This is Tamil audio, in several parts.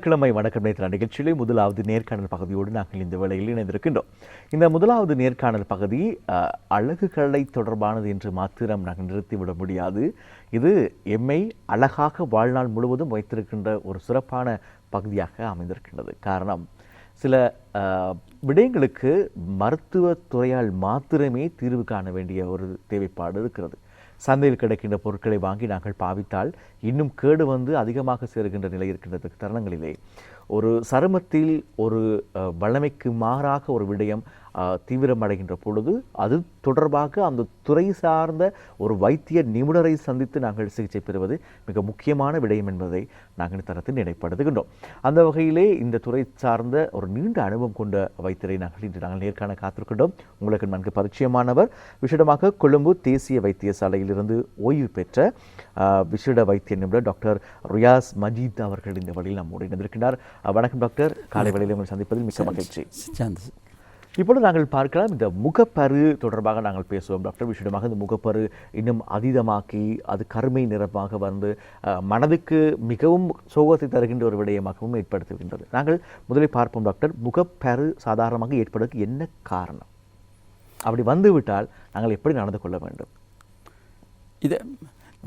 கிழமை வணக்கம் நேற்று நிகழ்ச்சியிலே முதலாவது நேர்காணல் பகுதியோடு நாங்கள் இந்த வேளையில் இணைந்திருக்கின்றோம். இந்த முதலாவது நேர்காணல் பகுதி அழகுகளை தொடர்பானது என்று மாத்திரம் நாங்கள் நிறுத்திவிட முடியாது. இது எம்மை அழகாக வாழ்நாள் முழுவதும் வைத்திருக்கின்ற ஒரு சிறப்பான பகுதியாக அமைந்திருக்கின்றது. காரணம், சில விடயங்களுக்கு மருத்துவத்துறையால் மாத்திரமே தீர்வு காண வேண்டிய ஒரு தேவைப்பாடு இருக்கிறது. சந்தையில் கிடைக்கின்ற பொருட்களை வாங்கி நாங்கள் பாவித்தால் இன்னும் கேடு வந்து அதிகமாக சேருகின்ற நிலை இருக்கின்ற தருணங்களிலே ஒரு சருமத்தில் ஒரு வளமைக்கு மாறாக ஒரு விடயம் தீவிரமடைகின்ற பொழுது அது தொடர்பாக அந்த துறை சார்ந்த ஒரு வைத்திய நிபுணரை சந்தித்து நாங்கள் சிகிச்சை பெறுவது மிக முக்கியமான விடயம் என்பதை நாங்கள் தரத்தில் நினைப்படுத்துகின்றோம். அந்த வகையிலே இந்த துறை சார்ந்த ஒரு நீண்ட அனுபவம் கொண்ட வைத்தியரை நாங்கள் நேர்காண காத்திருக்கின்றோம். உங்களுக்கு நன்கு பரிச்சயமானவர், விசேடமாக கொழும்பு தேசிய வைத்தியசாலையிலிருந்து ஓய்வு பெற்ற விசேட வைத்திய நிபுணர் டாக்டர் ரியாஸ் மஜீத் அவர்கள் இந்த வழியில் நம்மோடு இணைந்திருக்கிறார். வணக்கம் டாக்டர், காலை வேளையில் உங்களை சந்திப்பதில் மிக்க மகிழ்ச்சி. இப்பொழுது நாங்கள் பார்க்கலாம், இந்த முகப்பரு தொடர்பாக நாங்கள் பேசுவோம் டாக்டர். விஷயமாக இந்த முகப்பரு இன்னும் அதீதமாக்கி அது கருமை நிறமாக வந்து மனதுக்கு மிகவும் சோகத்தை தருகின்ற ஒரு விடயமாகவும் ஏற்படுத்துகின்றது. நாங்கள் முதலில் பார்ப்போம் டாக்டர், முகப்பரு சாதாரணமாக ஏற்படுவதற்கு என்ன காரணம்? அப்படி வந்துவிட்டால் நாங்கள் எப்படி நடந்து கொள்ள வேண்டும்? இது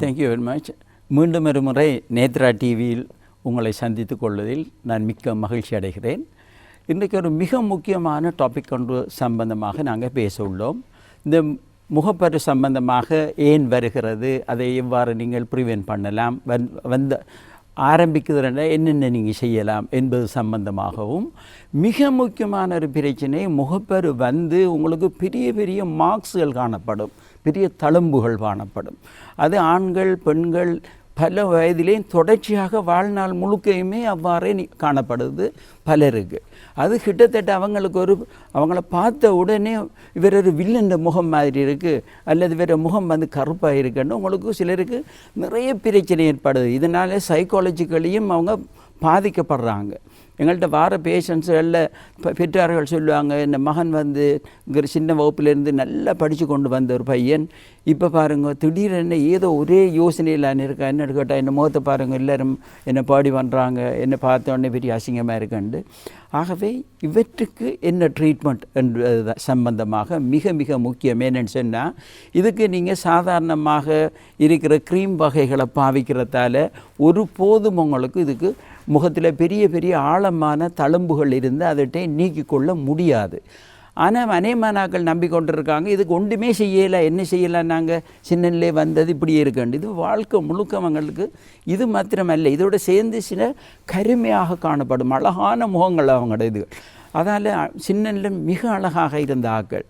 தேங்க்யூ வெரி மச். மீண்டும் ஒரு முறை நேத்ரா டிவியில் உங்களை சந்தித்து கொள்வதில் நான் மிக்க மகிழ்ச்சி அடைகிறேன். இன்றைக்கு ஒரு மிக முக்கியமான டாபிக் ஒன்று சம்பந்தமாக நாங்கள் பேச உள்ளோம். இந்த முகப்பரு சம்பந்தமாக ஏன் வருகிறது, அதை எவ்வாறு நீங்கள் ப்ரிவென்ட் பண்ணலாம், வந்து ஆரம்பிக்கிறதுனா என்னென்ன நீங்கள் செய்யலாம் என்பது சம்பந்தமாகவும், மிக முக்கியமான ஒரு பிரச்சனை, முகப்பரு வந்து உங்களுக்கு பெரிய பெரிய மார்க்ஸ்கள் காணப்படும், பெரிய தழும்புகள் காணப்படும். அது ஆண்கள் பெண்கள் பல வயதிலேயும் தொடர்ச்சியாக வாழ்நாள் முழுக்கையுமே அவ்வாறே காணப்படுது பலருக்கு. அது கிட்டத்தட்ட அவங்கள பார்த்த உடனே இவர் ஒரு வில்லன் முகம் மாதிரி இருக்குது, அல்லது இவர முகம் வந்து கருப்பாக இருக்குன்னு உங்களுக்கு சிலருக்கு நிறைய பிரச்சனை ஏற்படுது. இதனால் சைக்காலஜிக்கலியும் அவங்க பாதிக்கப்படுறாங்க. எங்கள்கிட்ட வார பேஷண்ட்ஸுகளில் பெற்றார்கள் சொல்லுவாங்க, இந்த மகன் வந்து சின்ன வகுப்புலேருந்து நல்லா படித்து கொண்டு வந்த ஒரு பையன் இப்போ பாருங்கள் திடீரென ஏதோ ஒரே யோசனையில் இருக்கா, என்ன கேட்டால் என்ன முகத்தை பாருங்கள், எல்லோரும் என்னை பாடி பண்ணுறாங்க, என்னை பார்த்தோடனே பெரிய அசிங்கமாக இருக்குண்டு. ஆகவே இவற்றுக்கு என்ன ட்ரீட்மெண்ட் என்பது சம்பந்தமாக மிக மிக முக்கியம். என்னென்னு சொன்னால், இதுக்கு நீங்கள் சாதாரணமாக இருக்கிற க்ரீம் வகைகளை பாவிக்கிறதால ஒரு போதும் உங்களுக்கு இதுக்கு முகத்தில் பெரிய பெரிய ஆழமான தழும்புகள் இருந்து அதட்டை நீக்கிக்கொள்ள முடியாது. ஆனால் அநேகமானாக்கள் நம்பிக்கொண்டிருக்காங்க, இதுக்கு ஒன்றுமே செய்யலை, என்ன செய்யலாம், நாங்கள் சின்னலே வந்தது இப்படியே இருக்கண்டு. இது வாழ்க்கை முழுக்கவங்களுக்கு இது மாத்திரமல்ல, இதோட சேர்ந்து சில கருமையாக காணப்படும் அழகான முகங்கள் அவங்களோட இது. அதால் சின்னல மிக அழகாக இருந்த ஆக்கள்,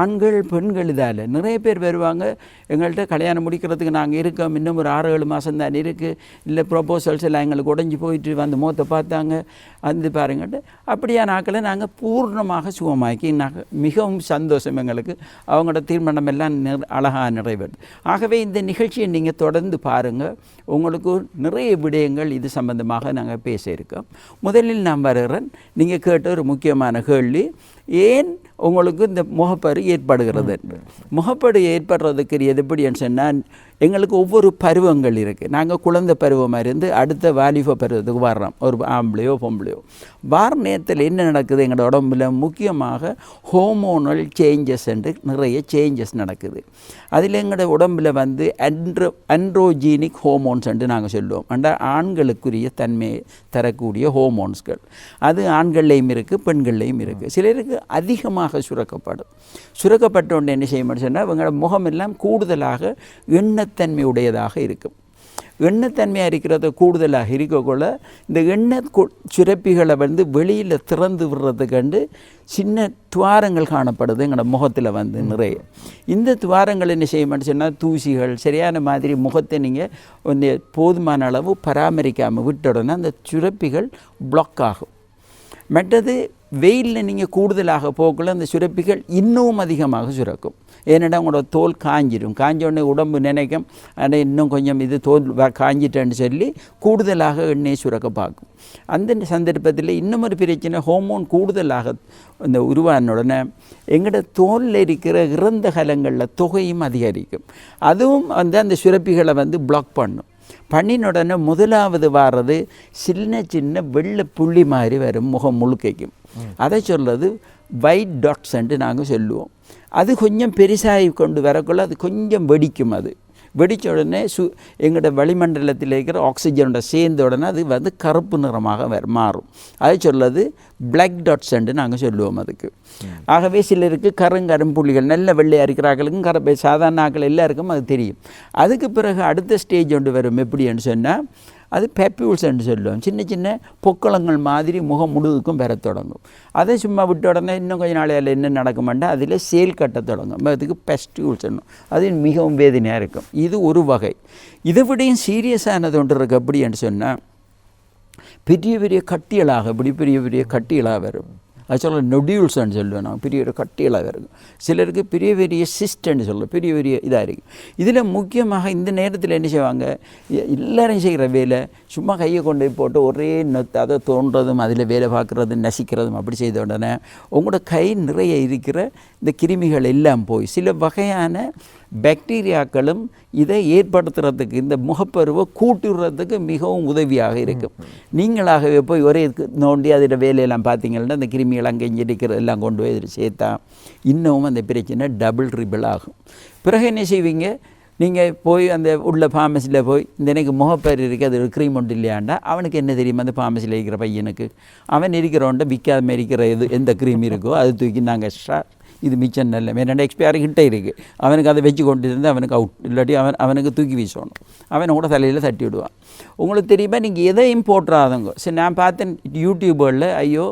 ஆண்கள் பெண்கள், இதால் நிறைய பேர் வருவாங்க எங்கள்கிட்ட. கல்யாணம் முடிக்கிறதுக்கு நாங்கள் இருக்கோம், இன்னும் ஒரு 6-7 மாதம் தான் இருக்குது, இல்லை ப்ரொபோசல்ஸ் எல்லாம் எங்களுக்கு உடஞ்சி போயிட்டு வந்து முகத்தை பார்த்தாங்க, வந்து பாருங்கட்டு அப்படியான ஆக்களை நாங்கள் பூர்ணமாக சுகமாக்கி நாங்கள் மிகவும் சந்தோஷம் எங்களுக்கு. அவங்களோட தீர்மானம் எல்லாம் அழகாக நிறைவேறுது. ஆகவே இந்த நிகழ்ச்சியை நீங்கள் தொடர்ந்து பாருங்கள், உங்களுக்கு நிறைய விடயங்கள் இது சம்பந்தமாக நாங்கள் பேச இருக்கோம். முதலில் நான் வருகிறேன், நீங்கள் கேட்ட ஒரு முக்கியமான கேள்வி, ஏன் உங்களுக்கு இந்த முகப்பரு ஏற்படுகிறது? முகப்பரு ஏற்படுறதுக்கு எப்படின்னு சொன்னால், எங்களுக்கு ஒவ்வொரு பருவங்கள் இருக்குது. நாங்கள் குழந்தை பருவமாக இருந்து அடுத்த வாலிப பருவத்துக்கு வர்றோம், ஒரு ஆம்பளையோ பொம்பளையோ. வார நேரத்தில் என்ன நடக்குது எங்களோட உடம்புல, முக்கியமாக ஹோமோனல் சேஞ்சஸ் என்று நிறைய சேஞ்சஸ் நடக்குது. அதில் எங்களோட உடம்பில் வந்து அண்ட்ரோஜீனிக் ஹோமோன்ஸ் என்று நாங்கள் சொல்லுவோம். அந்த ஆண்களுக்குரிய தன்மையை தரக்கூடிய ஹோமோன்ஸ்கள், அது ஆண்கள்லேயும் இருக்குது பெண்கள்லேயும் இருக்குது. சிலருக்கு அதிகமாக சுரக்கப்பட்ட உடனே என்ன செய்ய முடியும் சொன்னால், இவங்களோட முகம் எல்லாம் கூடுதலாக எண்ணத்தன்மை உடையதாக இருக்கும். எண்ணத்தன்மையாக இருக்கிறத கூடுதலாக இருக்கக்குள்ள இந்த எண்ணெய் சுரப்பிகளை வந்து வெளியில் திறந்து விடுறதுக்கண்டு சின்ன துவாரங்கள் காணப்படுது எங்களோட முகத்தில் வந்து நிறைய. இந்த துவாரங்கள் என்ன செய்ய மாட்டேன்னு சொன்னால், தூசிகள் சரியான மாதிரி முகத்தை நீங்கள் போதுமான அளவு பராமரிக்காமல் விட்டோடனே அந்த சுரப்பிகள் பிளாக் ஆகும். மற்றது வெயிலில் நீங்கள் கூடுதலாக போக்குள்ள அந்த சுரப்பிகள் இன்னும் அதிகமாக சுரக்கும். ஏன்னா உங்களோட தோல் காஞ்சிடும், காஞ்ச உடனே உடம்பு நினைக்கும் ஆனால் இன்னும் கொஞ்சம் இது தோல் காஞ்சிட்டேன்னு சொல்லி கூடுதலாக எண்ணெய் சுரக்க பார்க்கும். அந்த சந்தர்ப்பத்தில் இன்னும் ஒரு பிரச்சனை, ஹோமோன் கூடுதலாக இந்த உருவான உடனே எங்களோட தோலில் இருக்கிற இறந்த கலங்களில் தொகையும் அதிகரிக்கும். அதுவும் வந்து அந்த சுரப்பிகளை வந்து பிளாக் பண்ணும். பண்ணின உடனே முதலாவது வாரது சின்ன சின்ன வெள்ளை புள்ளி மாதிரி வரும் முகம் முழுக்கைக்கும். அதை சொல்கிறது ஒயிட் டாட்ஸ்ன்ட்டு நாங்கள் சொல்லுவோம். அது கொஞ்சம் பெருசாகி கொண்டு வரக்குள்ள அது கொஞ்சம் வெடிக்கும். அது வெடித்த உடனே எங்களோட வளிமண்டலத்தில் இருக்கிற ஆக்சிஜனோட சேர்ந்த உடனே அது வந்து கருப்பு நிறமாக மாறும். அதை சொல்வது பிளாக் டாட்ஸ்ன்ட்டு நாங்கள் சொல்லுவோம் அதுக்கு. ஆகவே சிலருக்கு கரும்புள்ளிகள் நல்ல வெள்ளையாக இருக்கிறார்களுக்கும் சாதாரண ஆக்கள் எல்லாருக்கும் அது தெரியும். அதுக்கு பிறகு அடுத்த ஸ்டேஜ் ஒன்று வரும். எப்படின்னு சொன்னால் அது பெப்யூல்ஸ்ன்னு சொல்லுவோம். சின்ன சின்ன பொக்களங்கள் மாதிரி முகம் முழுதுக்கும் பெற தொடங்கும். அதை சும்மா விட்ட உடனே இன்னும் கொஞ்சம் நாளையில் என்ன நடக்குமாண்டா அதில் சேல் கட்ட தொடங்கும். அதுக்கு பெஸ்டியூல்ஸ்ன்னு அது மிகவும் வேதனையாக இருக்கும். இது ஒரு வகை. இதை விடையும் சீரியஸானது ஒன்று இருக்குது. அப்படின்னு சொன்னால் பெரிய பெரிய கட்டிகளாக பெரிய பெரிய கட்டிகளாக வரும். அது சொல்ல நொடியூல்ஸ்ன்னு சொல்லுவேன் நான். பெரிய பெரிய கட்டிகளாக இருக்கும். சிலருக்கு பெரிய பெரிய சிஸ்டன்னு சொல்லுவோம். பெரிய பெரிய இதாக இருக்குது. இதில் முக்கியமாக இந்த நேரத்தில் என்ன செய்வாங்க, எல்லோரும் செய்கிற வேலை சும்மா கையை கொண்டு போட்டு ஒரே அதை தோன்றதும் அதில் வேலை பார்க்குறதும் நசிக்கிறதும் அப்படி செய்த உடனே உங்களோட கை நிறைய இருக்கிற இந்த கிருமிகள் எல்லாம் போய் சில வகையான பாக்டீரியாக்களும் இதை ஏற்படுத்துறதுக்கு இந்த முகப்பருவை கூட்டுறதுக்கு மிகவும் உதவியாக இருக்கும். நீங்களாகவே போய் ஒரே நோண்டி அதில் வேலையெல்லாம் பார்த்தீங்கன்னா அந்த கிருமிகள் அங்கே இங்கே இருக்கிறது எல்லாம் கொண்டு போய் இதில் சேர்த்தா இன்னமும் அந்த பிரச்சனை டபுள் ட்ரிபிள் ஆகும். பிறகு என்ன செய்வீங்க, நீங்கள் போய் அந்த உள்ள ஃபார்மசியில் போய் இந்த எனக்கு முகப்பரு இருக்குது அது ஒரு க்ரீம் ஒன்று இல்லையாண்டா அவனுக்கு என்ன தெரியுமா, அந்த ஃபார்மசியில் இருக்கிற பையனுக்கு அவன் இருக்கிறவன்ட்ட விற்காம இருக்கிற எந்த க்ரீம் இருக்கோ அது தூக்கி நாங்கள் எக்ஸ்ட்ரா இது மிச்சம் நல்ல வேணாண்டா எக்ஸ்பயரி கிட்டே இருக்குது அவனுக்கு அதை வச்சு கொண்டு இருந்து அவனுக்கு அவுட் இல்லாட்டி அவனுக்கு தூக்கி வீசணும். அவனை கூட தலையில் தட்டி விடுவான். உங்களுக்கு தெரியுமா, நீங்கள் எதையும் போட்டுறாதங்க. சரி, நான் பார்த்தேன் யூடியூபுகளில் ஐயோ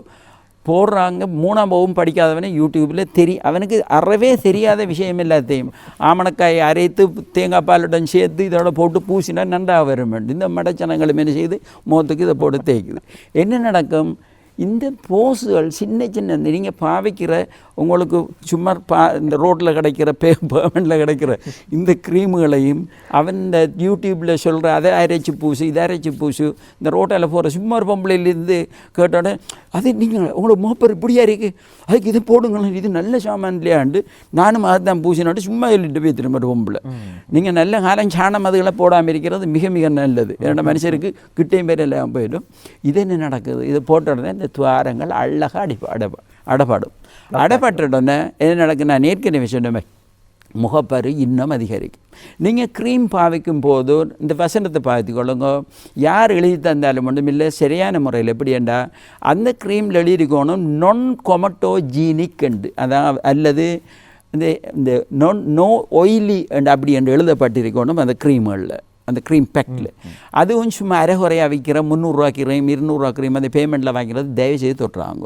போடுறாங்க 3ஆம் வகுப்பு படிக்காதவனே யூடியூப்பில் அவனுக்கு அறவே தெரியாத விஷயம் எல்லாத்தையும் ஆமணக்காயை அரைத்து தேங்காய் பாலுடன் சேர்த்து இதோட போட்டு பூசினா நன்றாக வரும். இந்த மடச்சனங்களும் என்ன செய்யுது, முகத்துக்கு இதை போட்டு தேய்க்குது. என்ன நடக்கும், இந்த போஸுகள் சின்ன சின்ன நீங்கள் பாவிக்கிற உங்களுக்கு சும்மா இந்த ரோட்டில் கிடைக்கிற பேமெண்ட்டில் கிடைக்கிற இந்த க்ரீமுகளையும் அவன் இந்த யூடியூப்பில் சொல்கிற அதை அரைச்சி பூசு இதை அரைச்சி பூசு இந்த ரோட்டில் போகிற சும்மா ஒரு பொம்பளையிலேருந்து கேட்டோடனே அது நீங்கள் உங்களுக்கு முகப்பரு இப்படியா இருக்குது அதுக்கு இதை போடுங்களேன் இது நல்ல சாமான் இல்லையாண்டு நானும் அதுதான் பூசினாட்டு சும்மா எழுதிட்டு போய் திரும்ப ஒரு பொம்பளை. நீங்கள் நல்ல காலம் சாணம் அதுகளை போடாமல் இருக்கிறது மிக மிக நல்லது. என்னோட மனுஷருக்கு கிட்டையும் பேர் எல்லாம் போயிடும். இது என்ன நடக்குது, இதை போட்ட உடனே இந்த துவாரங்கள் அழகாக அடப்பட்ட உடனே என்ன நடக்குது, நான் ஏற்கனவே சொன்னேன் முகப்பரு இன்னும் அதிகரிக்கும். நீங்கள் க்ரீம் பாவிக்கும் போது இந்த வசனத்தை பாவித்து கொள்ளுங்க. யார் எழுதி தந்தாலும் ஒன்றும் இல்லை, சரியான முறையில் எப்படின்னா அந்த க்ரீமில் எழுதிக்கணும் நான் கொமட்டோஜீனிக் என்று அதான் அல்லது இந்த நோ ஒயிலி என்று அப்படி என்று எழுதப்பட்டிருக்கணும் அந்த க்ரீம்களில் அந்த க்ரீம் பேக்கில். அதுவும் சும்மா அரைகுறையாக விற்கிற 300 க்ரீம் 200 க்ரீம் அந்த பேமெண்ட்டில் வாங்கிறது தயவுசெய்து தொட்டுறாங்க.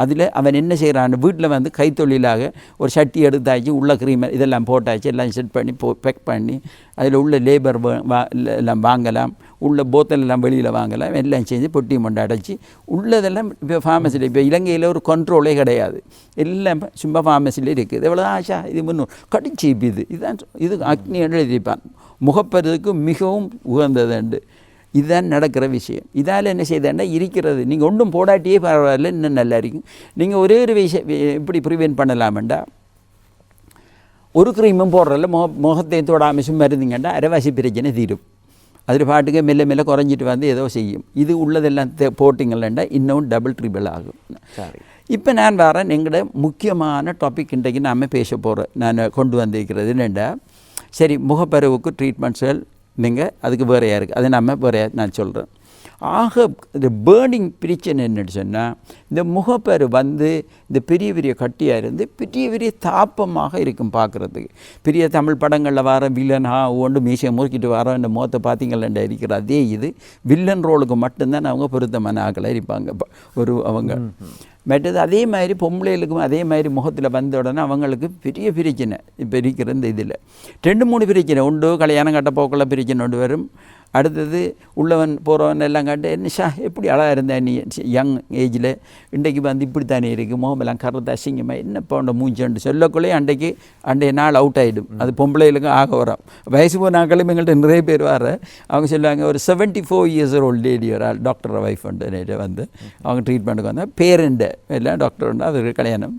அதில் அவன் என்ன செய்கிறான், வீட்டில் வந்து கைத்தொழிலாக ஒரு சட்டி எடுத்தாச்சு உள்ள க்ரீம் இதெல்லாம் போட்டாச்சு எல்லாம் செட் பண்ணி பேக் பண்ணி அதில் உள்ள லேபர் எல்லாம் வாங்கலாம், உள்ள போத்தல் எல்லாம் வெளியில் வாங்கலாம், எல்லாம் செஞ்சு பொட்டி மொண்டை அடைச்சி உள்ளதெல்லாம் இப்போ ஃபார்மசியில் இப்போ இலங்கையில் ஒரு கண்ட்ரோலே கிடையாது, எல்லாம் சும்மா ஃபார்மசியில் இருக்குது. எவ்வளோ ஆஷா இது 300 கடிச்சு இதுதான் இது அக்னி எழுதிப்பான் முகப்பருதுக்கு மிகவும் உகந்ததுண்டு. இதுதான் நடக்கிற விஷயம். இதால் என்ன செய்தாண்டா இருக்கிறது நீங்கள் ஒன்றும் போடாட்டியே பரவாயில்ல இன்னும் நல்லா இருக்கும். நீங்கள் ஒரே ஒரு விஷயம் எப்படி ப்ரிவென்ட் பண்ணலாமெண்டா ஒரு க்ரீமும் போடுறதில்ல முகத்தை தொடாமல் சும்மா இருந்தீங்கன்னா அரைவாசி பிரச்சனை தீரும். அதில் பாட்டுக்கு மெல்ல மெல்ல குறைஞ்சிட்டு வந்து ஏதோ செய்யும். இது உள்ளதெல்லாம் போட்டிங்களேண்டா இன்னும் டபுள் ட்ரிபிள் ஆகும். இப்போ நான் வரேன் எங்களோட முக்கியமான டாபிக் இன்றைக்கு நாம் பேச போகிறேன். நான் கொண்டு வந்திருக்கிறது என்னென்னா சரி முகப்பருவுக்கு ட்ரீட்மெண்ட்ஸ்கள் நீங்கள் அதுக்கு வேறையாக இருக்குது, அதை நம்ம வேறையாக நான் சொல்கிறேன். ஆக இந்த பேர்னிங் பிரச்சனை என்னன்னு சொன்னால் இந்த முகப்பரு வந்து இந்த பெரிய பெரிய கட்டியாக இருந்து பெரிய பெரிய தாப்பமாக இருக்கும் பார்க்குறதுக்கு. பெரிய தமிழ் படங்களில் வர வில்லனா ஒன்று மீசையை முறுக்கிட்டு வர இந்த முகத்தை பார்த்தீங்களா இருக்கிற அதே இது வில்லன் ரோலுக்கு மட்டும்தான் அவங்க பொருத்தமான ஆக்களாக இருப்பாங்க ஒரு அவங்க. மற்றது அதே மாதிரி பொம்பளைகளுக்கும் அதே மாதிரி முகத்தில் வந்த உடனே அவங்களுக்கு பெரிய பிரச்சனை இப்போ இருக்கிற இந்த இதில் 2-3 பிரச்சனை உண்டு. கல்யாணம் கட்ட போக்கில் பிரச்சனை ஒன்று வரும். அடுத்தது உள்ளவன் போகிறவன் எல்லாம் காட்டு என்ன எப்படி அழகாக இருந்தேன் நீ யங் ஏஜில் இன்றைக்கு வந்து இப்படி தானே இருக்குது முகமெல்லாம் கருத்து அசிங்கமாக என்னப்பா உண்ட மூஞ்சுண்டு சொல்லக்குள்ளே அன்றைய நாள் அவுட் ஆகிடும். அது பொம்பளைகளுக்கும் ஆக வரும். வயசு போனாக்களும் எங்கள்கிட்ட நிறைய பேர் வர அவங்க சொல்லுவாங்க ஒரு 74 years old லேடி ஒரு ஆள் டாக்டர் ஒய்ஃப் உண்டு வந்து அவங்க ட்ரீட்மெண்ட்டுக்கு வந்தால் பேரண்ட எல்லாம் டாக்டர் உண்டு அது கல்யாணம்.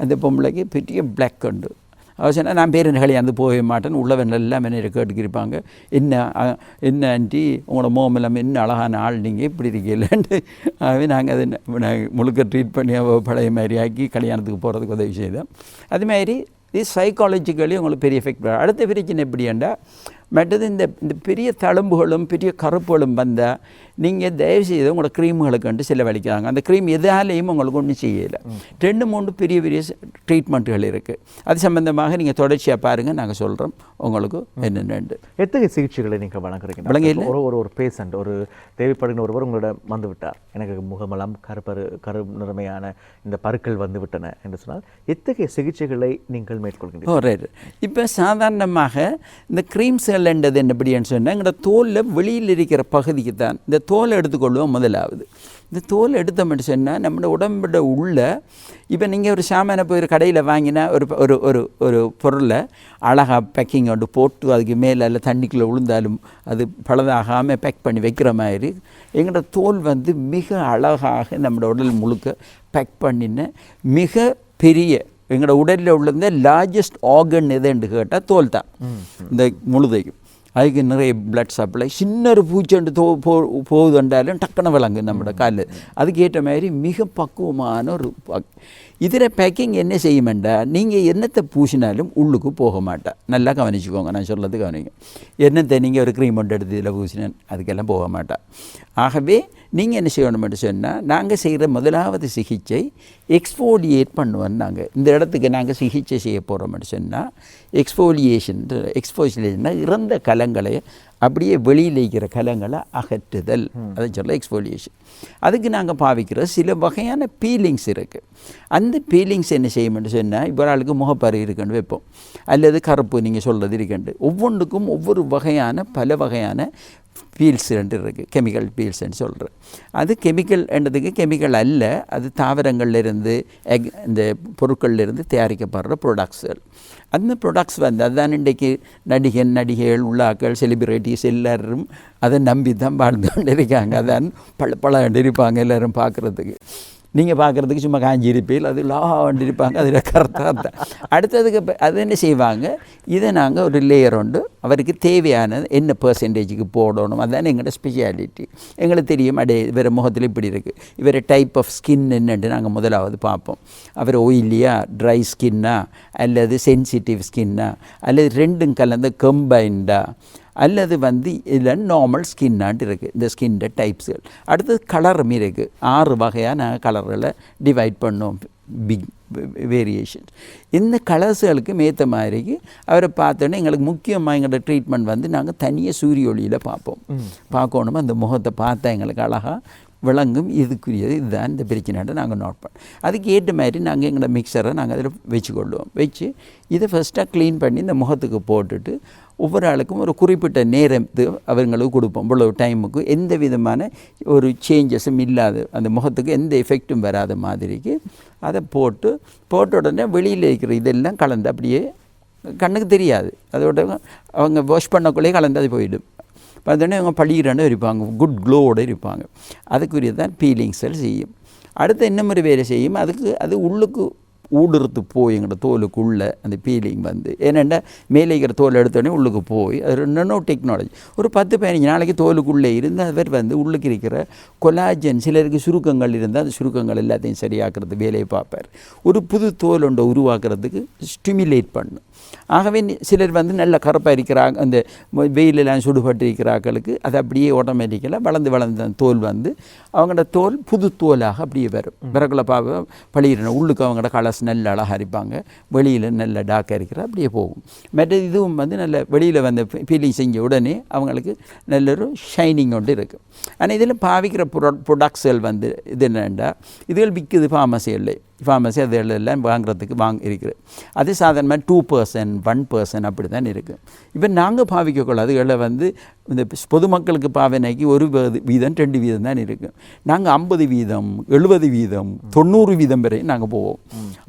அந்த பொம்பளைக்கு பெரிய பிளாக் உண்டு. அவர் சொன்னால் நான் பேர் கல்யாணத்து போகவே மாட்டேன், உள்ளவன் எல்லாம் என்ன கேட்டுக்கிருப்பாங்க, என்ன ஆண்டி உங்களோட மோமெல்லாம் என்ன அழகான ஆள் நீங்கள் இப்படி இருக்கீங்களான்ட்டு. ஆகவே நாங்கள் அதை முழுக்க ட்ரீட் பண்ணி பழைய மாதிரி ஆக்கி கல்யாணத்துக்கு போகிறதுக்கு உதவி செய்தோம். அதுமாதிரி இது சைக்காலஜிக்கலி உங்களுக்கு பெரிய எஃபெக்ட் வரும். அடுத்த பிரச்சனை எப்படியாண்டா, மற்றது இந்த பெரிய தழும்புகளும் பெரிய கருப்புகளும் வந்தால் நீங்கள் தயவுசெய்து உங்களோட க்ரீம்களுக்கு வந்து செலவழிக்கிறாங்க. அந்த க்ரீம் எதாலேயும் உங்களுக்கு ஒன்றும் செய்யலை. 2-3 பெரிய பெரிய ட்ரீட்மெண்ட்டுகள் இருக்குது. அது சம்பந்தமாக நீங்கள் தொடர்ச்சியாக பாருங்கள், நாங்கள் சொல்கிறோம் உங்களுக்கு என்னென்னு. எத்தகைய சிகிச்சைகளை நீங்கள் வழங்குறீங்க? வழங்க ஒரு பேஷண்ட், ஒரு தேவைப்படுகிற ஒருவர் உங்களோட வந்து விட்டார், எனக்கு முகமெல்லாம் கரு நிறமையான இந்த பருக்கள் வந்து விட்டன என்று சொன்னால் எத்தகைய சிகிச்சைகளை நீங்கள் மேற்கொள்கிறீர்கள்? இப்போ சாதாரணமாக இந்த க்ரீம்ஸ்கள் என்றது என்னப்படின்னு சொன்னால், எங்களோட தோலில் வெளியில் இருக்கிற பகுதிக்கு தான் இந்த தோலை எடுத்துக்கொள்வோம். முதலாவது இந்த தோல் எடுத்தோம்னு சொன்னால் நம்மளோட உடம்போட உள்ள, இப்போ நீங்கள் ஒரு சாமானை போய் ஒரு கடையில் வாங்கினா ஒரு ஒரு ஒரு பொருளை அழகாக பேக்கிங் கொண்டு போட்டு அதுக்கு மேலே இல்லை தண்ணிக்குள்ளே விழுந்தாலும் அது பழுதாகாமல் பேக் பண்ணி வைக்கிற மாதிரி எங்களோட தோல் வந்து மிக அழகாக நம்மளோட உடல் முழுக்க பேக் பண்ணின மிக பெரிய எங்களோட உடலில் உள்ள லார்ஜஸ்ட் ஆர்கன் எதுன்னு கேட்டால் தோல் தான். இந்த முழுதையும் அதுக்கு நிறைய பிளட் சப்ளை, சின்ன ஒரு பூச்செண்டு போகுதுன்றாலும் டக்குன்னு விளங்கு நம்மளோட காலில். அதுக்கு ஏற்ற மாதிரி மிக பக்குவமான ஒரு இதில் பேக்கிங் என்ன செய்யுமெண்டா, நீங்கள் என்னத்தை பூசினாலும் உள்ளுக்கு போக மாட்டா. நல்லா கவனிச்சுக்கோங்க, நான் சொல்கிறது கவனிங்க. என்னத்தை நீங்கள் ஒரு க்ரீம் ஒன்று எடுத்து இதில் பூசினேன் அதுக்கெல்லாம் போக மாட்டா. ஆகவே நீங்கள் என்ன செய்யணும்னு சொன்னால், நாங்கள் செய்கிற முதலாவது சிகிச்சை எக்ஸ்ஃபோலியேட் பண்ணுவோம். நாங்கள் இந்த இடத்துக்கு நாங்கள் சிகிச்சை செய்ய போகிறோம்னு சொன்னால் எக்ஸ்போலியேஷன்னா இறந்த கலங்களை அப்படியே வெளியில் இருக்கிற கலங்களை அகற்றுதல், அதை சொல்ல எக்ஸ்ஃபோலியேஷன். அதுக்கு நாங்கள் பாவிக்கிற சில வகையான பீலிங்ஸ் இருக்குது. அந்த பீலிங்ஸ் என்ன செய்யும்னு சொன்னால், இப்போ ஒரு ஆளுக்கு முகப்பரு இருக்குன்னு வைப்போம், அல்லது கருப்பு நீங்கள் சொல்கிறது இருக்குண்டு, ஒவ்வொன்றுக்கும் ஒவ்வொரு வகையான பல வகையான பீல்ஸ் ரெண்டு இருக்குது, கெமிக்கல் பீல்ஸ்ன்னு சொல்கிறேன். அது கெமிக்கல் என்றதுக்கு கெமிக்கல் அல்ல, அது தாவரங்கள்லேருந்து இந்த பொருட்கள்லேருந்து தயாரிக்கப்படுற ப்ரொடக்ட்ஸுகள். அந்த ப்ரொடக்ட்ஸ் வந்து அதுதான் இன்றைக்கு நடிகைகள் உள்ளாக்கள் செலிப்ரிட்டிஸ் எல்லோரும் அதை நம்பி தான் வாழ்ந்து கொண்டு இருக்காங்க. அதான் பல இருப்பாங்க எல்லோரும் பார்க்குறதுக்கு. நீங்கள் பார்க்குறதுக்கு சும்மா காஞ்சி இருப்பீர்கள், அது லாண்டு இருப்பாங்க, அதில் கரெக்டாக தான். அடுத்ததுக்கு அது என்ன செய்வாங்க, இதை நாங்கள் ஒரு லேயர் உண்டு அவருக்கு தேவையான என்ன பெர்சன்டேஜுக்கு போடணும், அதுதான் எங்களோட ஸ்பெஷாலிட்டி. எங்களுக்கு தெரியும் அடே இவர் முகத்தில் இப்படி இருக்குது, இவர் டைப் ஆஃப் ஸ்கின் என்னென்று நாங்கள் முதலாவது பார்ப்போம். அவர் ஒயிலியா, ட்ரை ஸ்கின்னா, அல்லது சென்சிட்டிவ் ஸ்கின்னா, அல்லது ரெண்டும் கலந்து கம்பைண்டா, அல்லது வந்து இதில் நார்மல் ஸ்கின்னாட்டு இருக்குது. இந்த ஸ்கின்ட டைப்ஸுகள். அடுத்தது கலரும் இருக்குது. 6 வகையான கலர்களை டிவைட் பண்ணோம், பிக் வேரியேஷன்ஸ். இந்த கலர்ஸுகளுக்கு ஏற்ற மாதிரிக்கு அவரை பார்த்தோன்னே எங்களுக்கு முக்கியமாக எங்களோட ட்ரீட்மெண்ட் வந்து நாங்கள் தனியாக சூரிய ஒளியில் பார்க்கணும். அந்த முகத்தை பார்த்தா எங்களுக்கு அழகாக விளங்கும், இதுக்குரியது இதுதான் இந்த பிரச்சனைட்டு நாங்கள் நோட் பண்ணோம். அதுக்கு ஏற்ற மாதிரி நாங்கள் எங்களோட மிக்சரை நாங்கள் அதில் வச்சுக்கொள்வோம். வச்சு இதை ஃபஸ்ட்டாக க்ளீன் பண்ணி இந்த முகத்துக்கு போட்டுட்டு ஒவ்வொரு ஆளுக்கும் ஒரு குறிப்பிட்ட நேரத்து அவங்களுக்கு கொடுப்போம். இவ்வளவு டைமுக்கு எந்த விதமான ஒரு சேஞ்சஸும் இல்லாத, அந்த முகத்துக்கு எந்த எஃபெக்டும் வராத மாதிரிக்கு அதை போட்ட உடனே வெளியில் இருக்கிற இதெல்லாம் கலந்து அப்படியே கண்ணுக்கு தெரியாது, அதோட அவங்க வாஷ் பண்ணக்குள்ளேயே கலந்து அது போயிடும். பார்த்தோன்னே அவங்க பளியிறாண்டு இருப்பாங்க, குட் க்ளோவோடு இருப்பாங்க. அதுக்குரிய தான் பீலிங்ஸில் செய்யும். அடுத்து என்ன மாதிரி வேலை செய்யும், அதுக்கு அது உள்ளுக்கு ஊடுருத்து போய் எங்களோட தோலுக்குள்ளே அந்த பீலிங் வந்து ஏனெண்டா மேலே இருக்கிற தோல் எடுத்தோடனே உள்ளுக்கு போய் அது நோ டெக்னாலஜி. ஒரு 10-15 நாளைக்கு தோலுக்குள்ளே இருந்து அவர் வந்து உள்ளுக்கு இருக்கிற கொலாஜன், சிலருக்கு சுருக்கங்கள் இருந்தால் அந்த சுருக்கங்கள் எல்லாத்தையும் சரியாக்குறது வேலையை பார்ப்பார். ஒரு புது தோல் ஒன்றை உருவாக்குறதுக்கு ஸ்டிமுலேட் பண்ணும். ஆகவே சிலர் வந்து நல்ல கருப்பாக இருக்கிறாங்க, அந்த வெயிலெல்லாம் சுடுபட்டு இருக்கிறார்களுக்கு அது அப்படியே ஆட்டோமேட்டிக்கலாக வளர்ந்து தோல் வந்து அவங்களோட தோல் புது தோலாக அப்படியே வரும். விறகுல பழியிடணும், உள்ளுக்கு அவங்களோட கலர்ஸ் நல்ல அழகாக இருப்பாங்க, வெளியில் நல்ல டார்க்காக இருக்கிற அப்படியே போகும். மற்றது இதுவும் வந்து நல்ல வெளியில் வந்து ஃபீலிங் செஞ்ச உடனே அவங்களுக்கு நல்ல ஒரு ஷைனிங் ஒன்று இருக்குது. ஆனால் இதில் பாவிக்கிற ப்ரொடக்ட்ஸ்கள் வந்து இது என்னென்னா இதுகள் விற்குது ஃபார்மசி அதெல்லாம் வாங்குறதுக்கு இருக்குது. அது சாதாரணமாக 2%, 1% அப்படி தான் இருக்குது. இப்போ நாங்கள் பாவிக்கக்கூடாது. அதுகளை வந்து இந்த பொதுமக்களுக்கு பாவனைக்கு 1% 2% தான் இருக்குது. நாங்கள் 50%, 70%, 90% வரை நாங்கள் போவோம்.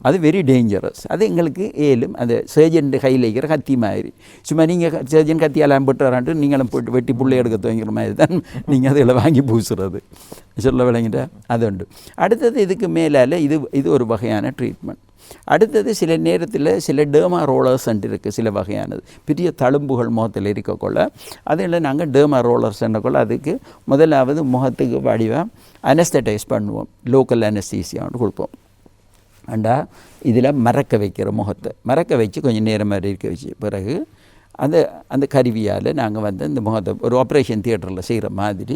அது வெரி டேஞ்சரஸ். அது எங்களுக்கு ஏலும் அந்த சர்ஜன் கையில் இருக்கிற கத்தி மாதிரி. சும்மா நீங்கள் சர்ஜன் கத்தியெல்லாம் போட்டு வரான்ட்டு நீங்களும் போட்டு வெட்டி புள்ளை எடுக்க துவங்கிற மாதிரி தான் நீங்கள் அதில் வாங்கி பூசுறது. சொல்ல விளங்கிட்ட அது உண்டு. அடுத்தது இதுக்கு மேலால் இது ஒரு வகையான ட்ரீட்மெண்ட். அடுத்தது சில நேரத்தில் சில டேர்மா ரோலர்ஸ் இருக்குது, சில வகையானது பெரிய தழும்புகள் முகத்தில் இருக்கக்குள்ள அதில் நாங்கள் டேர்மா ரோலர்ஸ் என்னக்குள்ள அதுக்கு முதலாவது முகத்துக்கு வடிவாக அனஸ்தடைஸ் பண்ணுவோம், லோக்கல் அனஸ்தீசியான்னு கொடுப்போம். அண்டா இதில் மறக்க வைக்கிற முகத்தை மறக்க வச்சு கொஞ்சம் நேரம் மாதிரி இருக்க வச்சு பிறகு அந்த கருவியால் நாங்கள் வந்து இந்த முகத்தை ஒரு ஆப்ரேஷன் தியேட்டரில் செய்கிற மாதிரி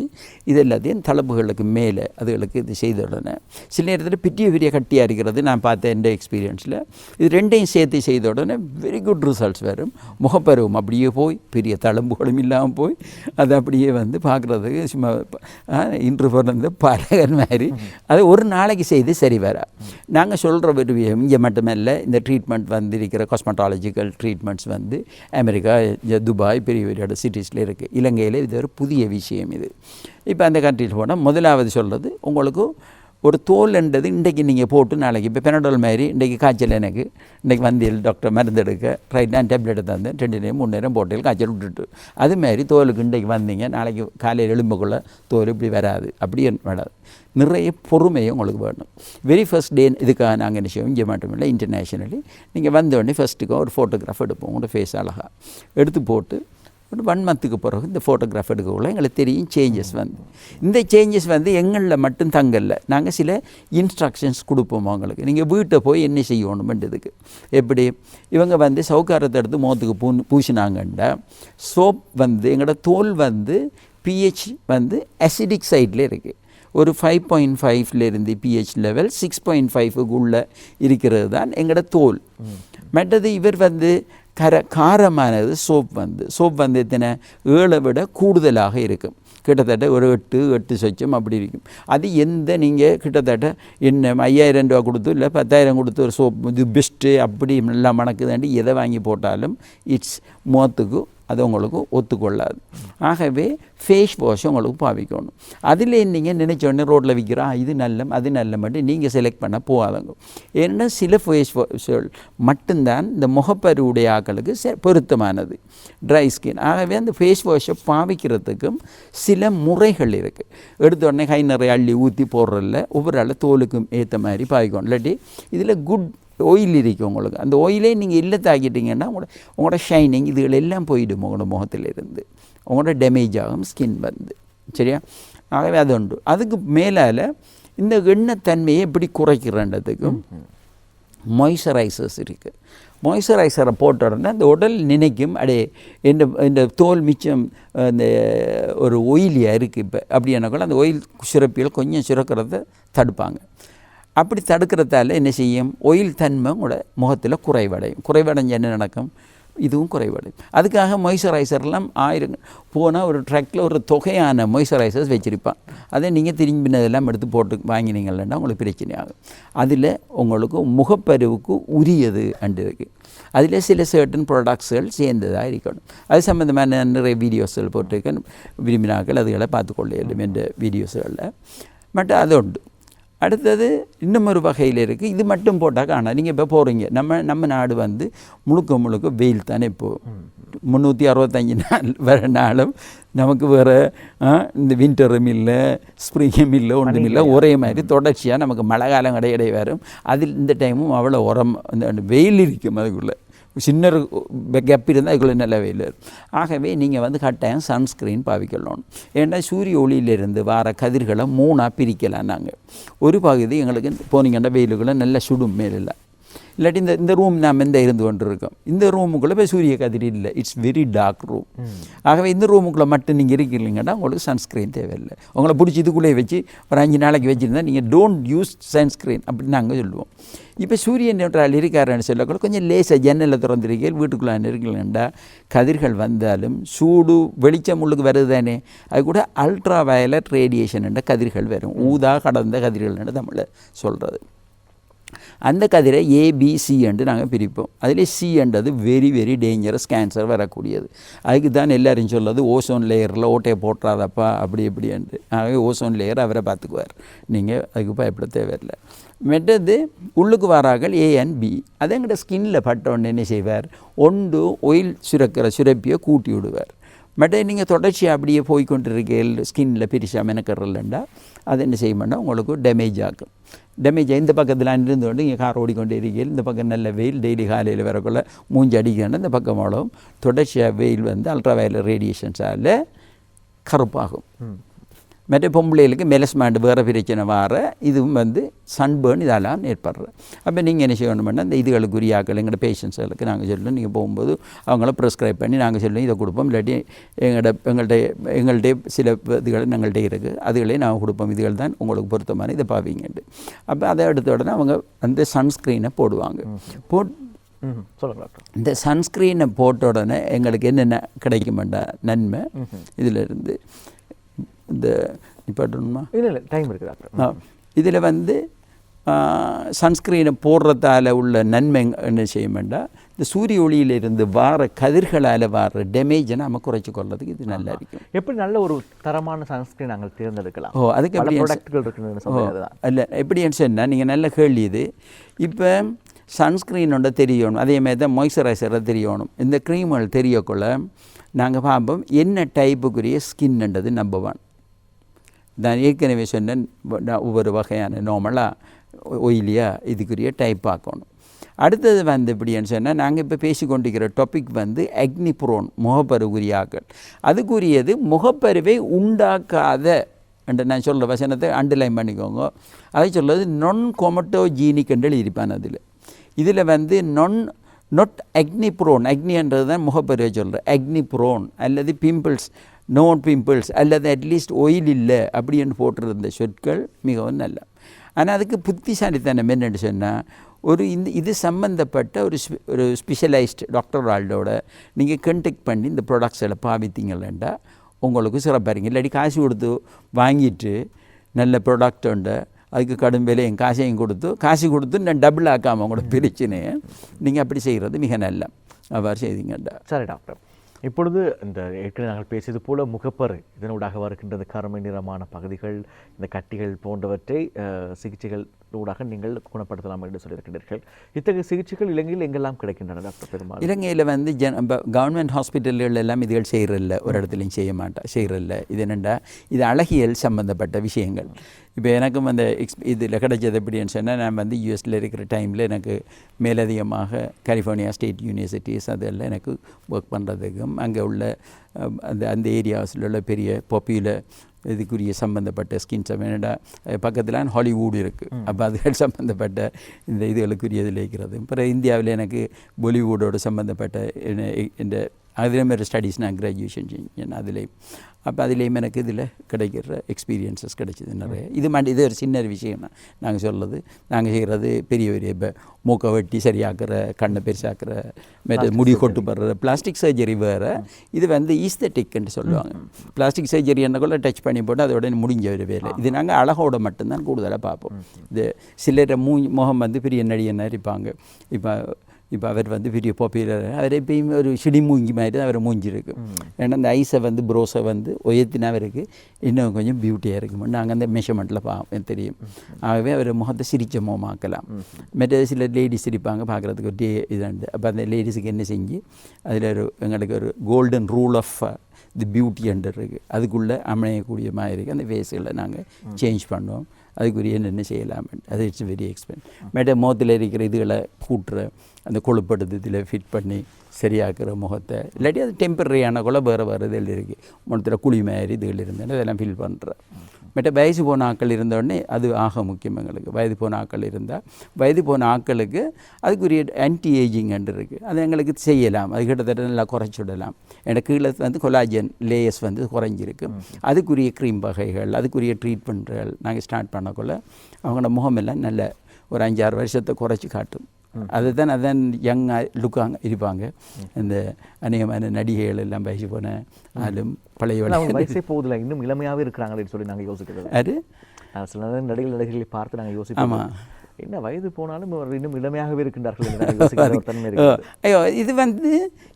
இது எல்லாத்தையும் தழும்புகளுக்கு மேலே அதுகளுக்கு இது செய்த உடனே சில நேரத்தில் பெரிய கட்டியாக இருக்கிறது நான் பார்த்தேன் எந்த எக்ஸ்பீரியன்ஸில். இது ரெண்டையும் சேர்த்து செய்த உடனே வெரி குட் ரிசல்ட்ஸ் வரும். முகப்பருவம் அப்படியே போய் பெரிய தழும்புகளும் இல்லாமல் போய் அது அப்படியே வந்து பார்க்குறதுக்கு சும்மா இன்று பிறந்த பலகன் மாதிரி அது ஒரு நாளைக்கு செய்து சரி வர. நாங்கள் சொல்கிற ஒரு இங்கே மட்டுமல்ல, இந்த ட்ரீட்மெண்ட் வந்து இருக்கிற காஸ்மெட்டாலஜிக்கல் ட்ரீட்மெண்ட்ஸ் வந்து அமெரிக்கா, துபாய் பெரிய சிட்டிஸில் இருக்குது. இலங்கையில் இது ஒரு புதிய விஷயம். இது இப்போ அந்த கண்ட்ரியில் போனால் முதலாவது சொல்கிறது உங்களுக்கு ஒரு தோல்ன்றது இன்றைக்கு நீங்கள் போட்டு நாளைக்கு இப்போ பெனடோல் மாதிரி இன்றைக்கு காய்ச்சல் எனக்கு இன்றைக்கி வந்தியல் டாக்டர் மருந்து எடுக்க ரைட் நான் டேப்லெட் தந்தேன் 2 நேரம் 3 நேரம் போட்டு காய்ச்சல் விட்டுட்டு அது மாதிரி தோலுக்கு இன்றைக்கு வந்தீங்க நாளைக்கு காலையில் எலும்புக்குள்ளே தோல் இப்படி வராது, அப்படியே வராது. நிறைய பொறுமையும் உங்களுக்கு வேணும். வெரி ஃபர்ஸ்ட் டே இதுக்காக நாங்கள் என்ன செய்வோம், இங்கே மட்டும் இல்லை இன்டர்நேஷ்னலி நீங்கள் வந்தோடனே ஃபஸ்ட்டுக்கு ஒரு ஃபோட்டோகிராஃப் எடுப்போம். உங்களோட ஃபேஸ் அழகாக எடுத்து போட்டு ஒரு 1 மந்த்துக்கு பிறகு இந்த ஃபோட்டோகிராஃப் எடுக்கக்குள்ள எங்களுக்கு தெரியும் சேஞ்சஸ் வந்து. இந்த சேஞ்சஸ் வந்து எங்களில் மட்டும் தங்கல்ல, நாங்கள் சில இன்ஸ்ட்ரக்ஷன்ஸ் கொடுப்போம் அவங்களுக்கு. நீங்கள் வீட்டை போய் என்ன செய்யணுமென்றதுக்கு எப்படி இவங்க வந்து சவுக்காரத்தை எடுத்து முகத்துக்கு பூசினாங்கண்டா சோப் வந்து எங்களோட தோல் வந்து pH வந்து அசிடிக் சைடில் இருக்குது. ஒரு 5.5லேருந்து pH லெவல் 6.5க்குள்ளே இருக்கிறது தான் எங்களோட தோல். மற்றது இவர் வந்து காரமானது சோப் வந்து எத்தனை 7 விட கூடுதலாக இருக்கும். கிட்டத்தட்ட ஒரு 8 சொச்சம் அப்படி இருக்கும். அது எந்த நீங்கள் கிட்டத்தட்ட என்ன 5000 ரூபா கொடுத்து இல்லை 10,000 கொடுத்து ஒரு சோப் இது பெஸ்ட்டு அப்படி நல்லா மணக்குதாண்டி எதை வாங்கி போட்டாலும் இட்ஸ் முகத்துக்கு அது உங்களுக்கு ஒத்துக்கொள்ளாது. ஆகவே ஃபேஸ் வாஷ் உங்களுக்கு பாவிக்கணும். அதில் நீங்கள் நினைச்சோடனே ரோட்டில் விற்கிறா இது நல்ல அது நல்ல மட்டும் நீங்கள் செலக்ட் பண்ண போகாதங்க. ஏன்னா சில ஃபேஸ் வாஷ்கள் மட்டும்தான் இந்த முகப்பருவுடைய ஆக்களுக்கு பொருத்தமானது, ட்ரை ஸ்கின். ஆகவே அந்த ஃபேஸ் வாஷை பாவிக்கிறதுக்கும் சில முறைகள் இருக்குது. எடுத்த உடனே கை நிறைய அள்ளி ஊற்றி போடுறதில்ல, ஒவ்வொரு ஆள் தோலுக்கும் ஏற்ற மாதிரி பாவிக்கணும். இல்லாட்டி இதில் குட் ஆயில் இருக்குது உங்களுக்கு. அந்த ஆயிலே நீங்கள் இல்லை தாக்கிட்டீங்கன்னா உங்களோட ஷைனிங் இதுகள் எல்லாம் போயிடும் உங்களோட முகத்திலிருந்து, உங்களோட டேமேஜ் ஆகும் ஸ்கின் வந்து. சரியா? ஆகவே அது உண்டு. அதுக்கு மேலால் இந்த எண்ணத்தன்மையை எப்படி குறைக்கிறன்றதுக்கும் மாய்ஸ்சரைசர்ஸ் இருக்குது. மாய்ஸ்சரைசரை போட்ட உடனே அந்த உடல் நினைக்கும் அடே இந்த தோல் மிச்சம் இந்த ஒரு ஒயிலியாக இருக்குது இப்போ அப்படின்னாக்கூட அந்த ஒயில் சுரப்பிகள் கொஞ்சம் சுரக்கிறத தடுப்பாங்க. அப்படி தடுக்கிறதால என்ன செய்யும், ஒயில் தன்மை கூட முகத்தில் குறைவடைஞ்சு என்ன நடக்கும், இதுவும் குறைவடையும். அதுக்காக மாய்ஸ்சரைசர்லாம் 1000 போனால் ஒரு ட்ரக்கில் ஒரு தொகையான மாய்ஸ்சரைசர்ஸ் வச்சுருப்பான். அதை நீங்கள் திரும்பினதெல்லாம் எடுத்து போட்டு வாங்கினீங்கன்னா உங்களுக்கு பிரச்சனை ஆகும். அதில் உங்களுக்கு முகப்பருவுக்கு உரியது அண்டு இருக்குது. அதில் சில சர்டன் ப்ராடக்ட்ஸ்கள் சேர்ந்ததாக இருக்கணும். அது சம்மந்தமான நிறைய வீடியோஸ்கள் போட்டிருக்கேன், விரும்பினாக்கள் அதுகளை பார்த்துக்கொள்ள என்ற வீடியோஸ்களில் மட்டும் அது உண்டு. அடுத்தது இன்னும் ஒரு வகையில் இருக்குது. இது மட்டும் போட்டால் காணா. நீங்கள் இப்போ போகிறீங்க, நம்ம நாடு வந்து முழுக்க வெயில் தானே. இப்போது 365 நாள் வர நாளும் நமக்கு வேறு இந்த வின்டரும் இல்லை ஸ்ப்ரிங்கும் இல்லை ஒன்றும் இல்லை, ஒரே மாதிரி தொடர்ச்சியாக நமக்கு மழை காலம் இடையிடையே வரும். அதில் இந்த டைமும் அவ்வளோ உரம் அந்த வெயில் இருக்கும். அதுக்குள்ளே சின்ன கேப் இருந்தால் அதுக்குள்ளே நல்ல வெயில் இருக்கும். ஆகவே நீங்கள் வந்து கட்டாயம் சன்ஸ்க்ரீன் பாவிக்கலாம். ஏன்னா சூரிய ஒளியிலிருந்து வர கதிர்களை 3ஆக பிரிக்கலாம். நாங்கள் ஒரு பகுதி எங்களுக்கு போனீங்கன்னா வெயிலுக்குள்ளே நல்ல சுடும் மேலில், இல்லாட்டி இந்த ரூம் நாம் இருந்து கொண்டு இருக்கோம், இந்த ரூமுக்குள்ளே போய் சூரிய கதிர் இல்லை, இட்ஸ் வெரி டார்க் ரூம். ஆகவே இந்த ரூமுக்குள்ளே மட்டும் நீங்கள் இருக்கிறீங்கன்னா உங்களுக்கு சன்ஸ்க்ரீன் தேவையில்லை. உங்களை பிடிச்சி இதுக்குள்ளே வச்சு ஒரு 5 நாளைக்கு வச்சுருந்தா நீங்கள் டோன்ட் யூஸ் சன்ஸ்க்ரீன் அப்படின்னு நாங்கள் சொல்லுவோம். இப்போ சூரியன் நேற்றால் இருக்காருன்னு சொல்லக்கூட கொஞ்சம் லேசாக ஜன்னலில் திறந்திருக்கீங்க வீட்டுக்குள்ளே இருக்கலண்டா கதிர்கள் வந்தாலும் சூடு வெளிச்சம் உள்ளுக்கு வருது தானே, அது கூட அல்ட்ரா வயலட் ரேடியேஷன் என்ற கதிர்கள் வரும். ஊதா கடந்த கதிர்கள் தமிழை சொல்கிறது. அந்த கதிரை ABC என்று நாங்கள் பிரிப்போம். அதில் C என்றது வெரி டேஞ்சரஸ் கேன்சர் வரக்கூடியது. அதுக்கு தான் எல்லாரும் சொல்வது ஓசோன் லேயரில் ஓட்டையை போட்டுறாதப்பா அப்படி இப்படி என்று. ஆகவே ஓசோன் லேயர் அவரை பார்த்துக்குவார், நீங்கள் அதுக்கு பயப்பட தேவையில்லை. மெட்டது உள்ளுக்கு வரார்கள் A and B. அதை எங்கள்கிட்ட ஸ்கின்னில் பட்டோன்னு என்ன செய்வார், ஒன்று ஒயில் சுரப்பியை கூட்டி விடுவார். மற்ற நீங்கள் தொடர்ச்சியாக அப்படியே போய்கொண்டிருக்கீர்கள் ஸ்கின்னில் பிரிச்சா மெனக்கறலண்டா அது என்ன செய்யணும்னா உங்களுக்கு டேமேஜ் ஆகும். டேமேஜ் இந்த பக்கத்தில் இருந்து கொண்டு இங்கே கார் ஓடிக்கொண்டே இருக்கையில் இந்த பக்கம் நல்ல வெயில் டெய்லி காலையில் வரக்குள்ள மூஞ்சி அடிக்கணும் இந்த பக்கம் அவ்வளவும் தொடர்ச்சியாக வெயில் வந்து அல்ட்ரா வயலட் ரேடியேஷன்ஸால் கருப்பாகும். மற்ற பொம்பளைகளுக்கு மெலஸ்மாண்டு வேறு பிரச்சனை வர இதுவும் வந்து சன்பேர்ன் இதெல்லாம் ஏற்படுறது. அப்போ நீங்கள் என்ன செய்யணும்னா இந்த இதுகளுக்குரிய ஆக்கள் எங்களோட பேஷண்ட்ஸுகளுக்கு நாங்கள் சொல்லணும், நீங்கள் போகும்போது அவங்கள ப்ரிஸ்கிரைப் பண்ணி நாங்கள் சொல்லணும் இதை கொடுப்போம், இல்லாட்டி எங்கள்கிட்ட சில இதுகள் எங்கள்கிட்ட இருக்குது அதுகளே நாங்கள் கொடுப்போம், இதுகள் தான் உங்களுக்கு பொருத்தமான இதை பாவீங்கன்ட்டு. அப்போ அதை எடுத்த உடனே அவங்க அந்த சன்ஸ்க்ரீனை போடுவாங்க. இந்த சன்ஸ்க்ரீனை போட்ட உடனே எங்களுக்கு என்னென்ன கிடைக்குமெண்டா நன்மை இதில் இருந்து இந்த நிப்பாட்டணுமா இல்லை டைம் இருக்குது. இதில் வந்து சன்ஸ்க்ரீனை போடுறதால உள்ள நன்மை என்ன செய்ய வேண்டாம், இந்த சூரிய ஒளியிலிருந்து வார கதிர்களால் வார டேமேஜை நம்ம குறைச்சி கொள்றதுக்கு இது நல்லா இருக்கும். எப்படி நல்ல ஒரு தரமான சன்ஸ்க்ரீன் நாங்கள் தேர்ந்தெடுக்கலாம்? அதுக்கு இல்லை எப்படின்னு சொன்னால் நீங்கள் நல்ல கேள்வி இது. இப்போ சன்ஸ்க்ரீனோட தெரியணும், அதே மாதிரி தான் மாய்ஸ்சரைசரை தெரியணும். இந்த க்ரீம்கள் தெரியக்குள்ள நாங்கள் பார்ப்போம் என்ன டைப்புக்குரிய ஸ்கின்ன்றது நம்பர் 1. நான் ஏற்கனவே சொன்னேன் ஒவ்வொரு வகையான நார்மலாக ஒயிலியாக இதுக்குரிய டைப் பார்க்கணும். அடுத்தது வந்து எப்படின்னு சொன்னால் நாங்கள் இப்போ பேசிக்கொண்டிருக்கிற டாபிக் வந்து அக்னி ப்ரோன் முகப்பருக்குரிய ஆக்கள். அதுக்குரியது முகப்பருவை உண்டாக்காத என்று நான் சொல்கிற வசனத்தை அண்டர்லைன் பண்ணிக்கோங்க. அதை சொல்கிறது நான் கொமட்டோஜீனிக் என்று எழுதியிருப்பான். இதில் வந்து நாட் அக்னி ப்ரோன், அக்னின்றது தான் முகப்பருவை சொல்கிற அக்னி ப்ரோன் அல்லது பிம்பிள்ஸ் நோன் பிம்பிள்ஸ் அல்லது அட்லீஸ்ட் ஒயில் இல்லை அப்படின்னு போட்டிருந்த சொற்கள் மிகவும் நல்ல. ஆனால் அதுக்கு புத்திசாலித்தனம் என்னென்னு சொன்னால் இது சம்மந்தப்பட்ட ஒரு ஸ்பெஷலைஸ்டு டாக்டர் ஆள்டோட நீங்கள் கண்டெக்ட் பண்ணி இந்த ப்ராடக்ட்ஸ் எல்லாம் பாவித்தீங்களா உங்களுக்கு சிறப்பாருங்க. இல்லாட்டி காசு கொடுத்து வாங்கிட்டு நல்ல ப்ராடக்ட் உண்டு அதுக்கு கடும் விலையும் காசையும் காசு கொடுத்து நான் டபுள் ஆக்காமல் உங்களோட பிரச்சனையை நீங்கள் அப்படி செய்கிறது மிக நல்ல அவ்வாறு செய்தீங்கண்டா. சரி டாக்டர், இப்பொழுது இந்த ஏற்கனவே நாங்கள் பேசியது போல முகப்பரு இதனூடாக வருகின்றது கருமை நிறமான பகுதிகள், இந்த கட்டிகள் போன்றவற்றை சிகிச்சைகள் ஊடாக நீங்கள் குணப்படுத்தலாம் என்று சொல்லியிருக்கிறீர்கள். இத்தகைய சிகிச்சைகள் இலங்கையில் எங்கெல்லாம் கிடைக்கின்றன டாக்டர்? பெருமாள் இலங்கையில் வந்து கவர்மெண்ட் ஹாஸ்பிட்டல்கள் எல்லாம் இதுகள் செய்கிறதில்ல, ஒரு இடத்துலையும் செய்கிறதில்ல. இது என்னென்னா இது அழகியல் சம்மந்தப்பட்ட விஷயங்கள். இப்போ எனக்கும் அந்த இதில் கிடைச்சது எப்படின்னு சொன்னால், நான் வந்து யூஎஸில் இருக்கிற டைமில் எனக்கு மேலதிகமாக கலிஃபோர்னியா ஸ்டேட் யூனிவர்சிட்டிஸ் அதெல்லாம் எனக்கு ஒர்க் பண்ணுறதுக்கும் அங்கே உள்ள அந்த ஏரியாஸில் உள்ள பெரிய பாப்புலர் இதுக்குரிய சம்மந்தப்பட்ட ஸ்கின்ஸ் வேணா பக்கத்தில் ஹாலிவுட் இருக்குது. அப்போ அதுகள் சம்மந்தப்பட்ட இந்த இதுகளுக்குரியதில் இருக்கிறது. அப்புறம் இந்தியாவில் எனக்கு பாலிவுட்டோடு சம்மந்தப்பட்ட இந்த அதில் மாதிரி ஸ்டடீஸ் நான் கிராஜுவேஷன் செஞ்சேன் அதுலேயும். அப்போ அதுலேயும் எனக்கு இதில் கிடைக்கிற எக்ஸ்பீரியன்ஸஸ் கிடைச்சிது நிறைய. இது ஒரு சின்ன விஷயம் தான் நாங்கள் சொல்கிறது. நாங்கள் செய்கிறது பெரிய இப்போ மூக்கை வெட்டி சரியாக்குற, கண்ணை பெருசாக்குற, முடி கொட்டு படுற பிளாஸ்டிக் சர்ஜரி வேறு. இது வந்து ஈஸ்தட்டிக்ன்னு சொல்லுவாங்க. பிளாஸ்டிக் சர்ஜரி என்னக்குள்ள டச் பண்ணி போட்டு அதோட முடிஞ்ச ஒரு வேலை. இது நாங்கள் அழகோட மட்டும்தான் கூடுதலாக பார்ப்போம். இது சிலர் முகம் வந்து பெரிய நடிகனாக இருப்பாங்க. இப்போ அவர் வந்து பெரிய பாப்புலர், அவர் எப்பயும் ஒரு சிடி மூங்கி மாதிரி தான் அவர் மூஞ்சிருக்கு. ஏன்னா அந்த ஐஸை வந்து ப்ரோஸை வந்து உயர்த்தினா அவருக்கு இன்னும் கொஞ்சம் பியூட்டியாக இருக்கும். நாங்கள் அந்த மெஷர்மெண்ட்டில் தெரியும். ஆகவே அவர் முகத்தை சிரித்த முகமாக்கலாம். மற்ற சில லேடிஸ் சிரிப்பாங்க, பார்க்குறதுக்கு ஒரு இதாண்டு. அப்போ அந்த லேடிஸுக்கு என்ன செஞ்சு அதில் எங்களுக்கு ஒரு golden rule of the beauty என்று இருக்குது. அதுக்குள்ளே அமையக்கூடிய மாதிரி இருக்குது. அந்த ஃபேஸுகளை நாங்கள் சேஞ்ச் பண்ணுவோம். அதுக்குரிய என்னென்ன செய்யலாம், அது இட்ஸ் வெரி எக்ஸ்பென்ஸ். முகத்தில் இருக்கிற இதுகளை கூட்டுற அந்த கொழுப்படுத்து இதில் ஃபிட் பண்ணி சரியாக்குற முகத்தை, இல்லாட்டி அது டெம்பரரியான கூட வேறு இதில் இருக்குது. முகத்தில் குழி மாதிரி இதுகள் இருந்தேன் அதெல்லாம் ஃபில் பண்ணுறேன். வயசு போன ஆட்கள் இருந்தோடனே அது ஆக முக்கியம் எங்களுக்கு. வயது போன ஆட்கள் இருந்தால் வயது போன ஆட்களுக்கு அதுக்குரிய ஆன்டி ஏஜிங் என்று இருக்குது. அது எங்களுக்கு செய்யலாம். அது கிட்டத்தட்ட நல்லா குறைச்சிடலாம். எனக்கு கீழே வந்து கொலாஜன் லேயர்ஸ் வந்து குறைஞ்சிருக்கு. அதுக்குரிய க்ரீம் வகைகள், அதுக்குரிய ட்ரீட்மெண்ட்கள் நாங்கள் ஸ்டார்ட் பண்ணக்குள்ள அவங்களோட முகமெல்லாம் நல்ல ஒரு 5-6 வருஷத்தை குறைச்சி காட்டும். அதுதான் யங்காக லுக்காங்க இருப்பாங்க. இந்த அநேகமான நடிகைகள் எல்லாம் வயசு போன ஆளும் பழைய வயசே போதில்லை, இன்னும் இளமையாகவே இருக்கிறாங்கன்னு சொல்லி நாங்கள் யோசிக்கிறது. அது சில நடிகைகளை பார்த்து நாங்கள் யோசிப்போம். ஆமாம், என்ன வயது போனாலும் இன்னும் இளமையாகவே இருக்கின்றார்கள். ஐயோ, இது வந்து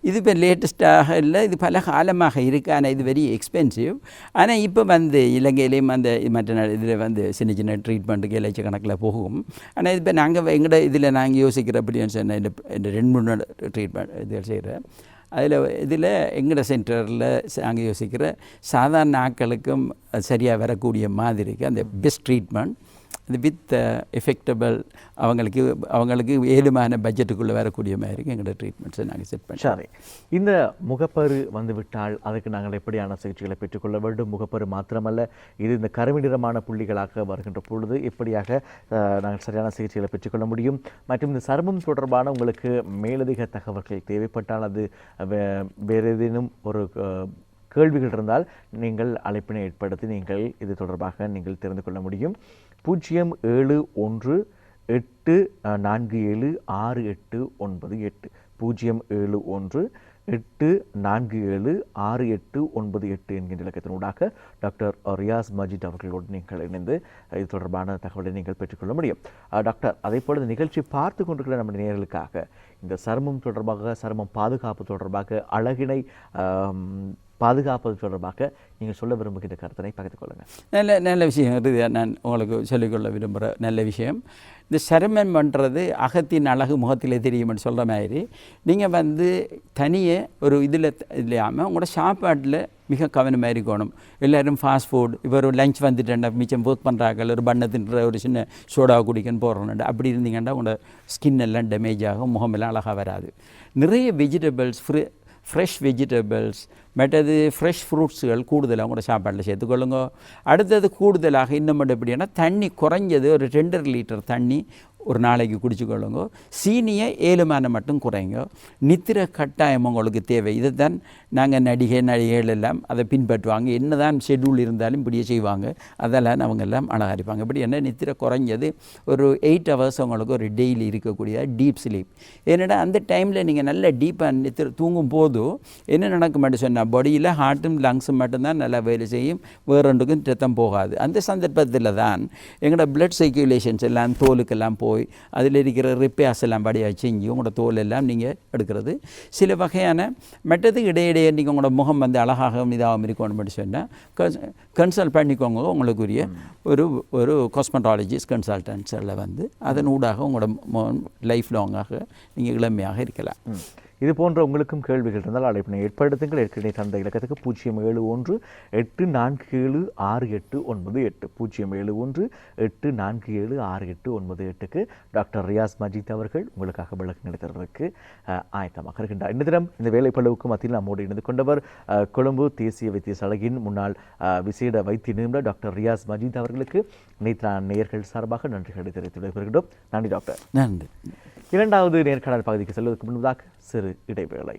இது இப்போ லேட்டஸ்ட்டாக இல்லை, இது பல காலமாக இருக்குது. ஆனால் இது வெரி எக்ஸ்பென்சிவ். ஆனால் இப்போ வந்து இலங்கையிலேயும் அந்த மற்ற இதில் வந்து சின்ன சின்ன ட்ரீட்மெண்ட்டுக்கு லட்சக்கணக்கில் போகும். ஆனால் இப்போ நாங்கள் எங்களோட இதில் நாங்கள் யோசிக்கிற அப்படின்னு சொன்னால் இந்த 2-3 ட்ரீட்மெண்ட் இது செய்கிறேன். இதில் எங்களோட சென்டரில் நாங்கள் யோசிக்கிற சாதாரண ஆட்களுக்கும் சரியாக வரக்கூடிய மாதிரிக்கு அந்த பெஸ்ட் ட்ரீட்மெண்ட் அது வித் எஃபெக்டபிள் அவங்களுக்கு ஏழுமான பட்ஜெட்டுக்குள்ளே வரக்கூடிய மாதிரி எங்களோட ட்ரீட்மெண்ட்ஸை நாங்கள் செட் பண்ணி. சரி, இந்த முகப்பரு வந்துவிட்டால் அதுக்கு நாங்கள் எப்படியான சிகிச்சைகளை பெற்றுக்கொள்ள வேண்டும்? முகப்பரு மாத்திரமல்ல, இது இந்த கருமிநிறமான புள்ளிகளாக வருகின்ற பொழுது எப்படியாக நாங்கள் சரியான சிகிச்சைகளை பெற்றுக்கொள்ள முடியும்? மற்றும் இந்த சருமம் தொடர்பான உங்களுக்கு மேலதிக தகவல்கள் தேவைப்பட்டால், அது வேறு ஏதேனும் ஒரு கேள்விகள் இருந்தால் நீங்கள் அழைப்பினை ஏற்படுத்தி நீங்கள் இது தொடர்பாக நீங்கள் தெரிந்து கொள்ள முடியும். 071-847-6898 071-847-6898 என்கின்ற இலக்கத்தினூடாக டாக்டர் ரியாஸ் மஜீத் அவர்களோடு நீங்கள் இணைந்து இது தொடர்பான தகவலை நீங்கள் பெற்றுக்கொள்ள முடியும். டாக்டர், அதே போல இந்த நிகழ்ச்சி பார்த்து கொண்டிருக்கிற நம்முடைய நேயர்களுக்காக இந்த சருமம் தொடர்பாக, சருமம் பாதுகாப்பு தொடர்பாக, அழகினை பாதுகாப்பது தொடர்பாக நீங்கள் சொல்ல விரும்புகின்ற கருத்தினை பகிர்ந்து கொள்ளுங்கள். நல்ல விஷயம் இது. நான் உங்களுக்கு சொல்லிக்கொள்ள விரும்புகிற நல்ல விஷயம், இந்த சருமம் பண்ணுறது அகத்தின் அழகு முகத்திலே தெரியும்னு சொல்கிற மாதிரி, நீங்கள் தனியே ஒரு இதில் இல்லாமல் உங்களோட சாப்பாட்டில் மிக கவனமாக இருக்கணும். எல்லோரும் ஃபாஸ்ட் ஃபுட், இப்போ ஒரு லஞ்ச் வந்துட்டேன்டா மிச்சம் ஒர்க் பண்ணுறாங்க, ஒரு பண்ணை தின்ற ஒரு சின்ன சோடாவை குடிக்கன்னு போடுறோம்டா, அப்படி இருந்தீங்கன்னா உங்களோட ஸ்கின் எல்லாம் டேமேஜ் ஆகும், முகமெல்லாம் அழகாக வராது. நிறைய வெஜிடபிள்ஸ், ஃப்ரெஷ் வெஜிடபிள்ஸ், மற்றது ஃப்ரெஷ் ஃப்ரூட்ஸுகள் கூடுதலாக கூட சாப்பாட்டில் சேர்த்துக்கொள்ளுங்க. அடுத்தது கூடுதலாக இன்னும் மட்டும் எப்படின்னா, தண்ணி குறைஞ்சது ஒரு 2 லிட்டர் தண்ணி ஒரு நாளைக்கு குடிச்சுக்கொள்ளுங்க. சீனியை 7 மட்டும் குறைங்க. நித்திரை கட்டாயம் உங்களுக்கு தேவை. இதை தான் நாங்கள் நடிகைகள் எல்லாம் அதை பின்பற்றுவாங்க. என்ன தான் ஷெட்யூல் இருந்தாலும் இப்படியே செய்வாங்க. அதெல்லாம் அவங்க எல்லாம் அழகாக இருப்பாங்க. இப்படி என்ன நித்திரை குறைஞ்சது ஒரு 8 ஹவர்ஸ் உங்களுக்கு ஒரு டெய்லி இருக்கக்கூடிய டீப் ஸ்லீப். ஏன்னா அந்த டைமில் நீங்கள் நல்ல டீப்பாக நித்திரை தூங்கும் போது என்ன நடக்க மாட்டேன் சொன்னால், பாடியில் ஹார்ட்டும் லங்ஸும் மட்டும்தான் நல்லா வேலை செய்யும், வேறு ரெண்டுக்கும் ரத்தம் போகாது. அந்த சந்தர்ப்பத்தில் தான் எங்களோட பிளட் சர்க்குலேஷன்ஸ் எல்லாம் தோலுக்கெல்லாம் போய் அதில் இருக்கிற ரிப்பேர்ஸ் எல்லாம் படியாக செஞ்சு உங்களோட தோல் எல்லாம் நீங்கள் எடுக்கிறது. சில வகையான மற்றதுக்கு இடையிடையே நீங்கள் உங்களோட முகம் அழகாக இதாகவும் இருக்கணும்னு சொன்னால் கன்சல்ட் பண்ணிக்கோங்க. உங்களுக்குரிய ஒரு காஸ்மெட்டாலஜிஸ்ட் கன்சல்டன்ஸில் அதன் ஊடாக உங்களோட லைஃப் லாங்காக நீங்கள் இளமையாக இருக்கலாம். இது போன்ற உங்களுக்கும் கேள்விகள் இருந்தால் அழைப்பினை ஏற்படுத்துங்கள். ஏற்கனவே தந்த இலக்கத்துக்கு 071-847-6898 071-847-6898க்கு டாக்டர் ரியாஸ் மஜீத் அவர்கள் உங்களுக்காக விளக்கங்களை தருவதற்கு ஆயத்தமாக இருக்கின்றார். இந்த தினம் இந்த வேலைப்பளவுக்கு மத்தியில் நம்மோடு இணைந்து கொண்டவர் கொழும்பு தேசிய வைத்தியசாலையின் முன்னாள் விசேட வைத்திய நிபுணர் டாக்டர் ரியாஸ் மஜீத் அவர்களுக்கு நேயர்கள் சார்பாக நன்றிகளை தெரிவித்து வருகின்றோம். நன்றி டாக்டர். நன்றி. இரண்டாவது நேர்காணல் பகுதிக்கு செல்வதற்கு முன்பதாக சிறு இடைவேளை.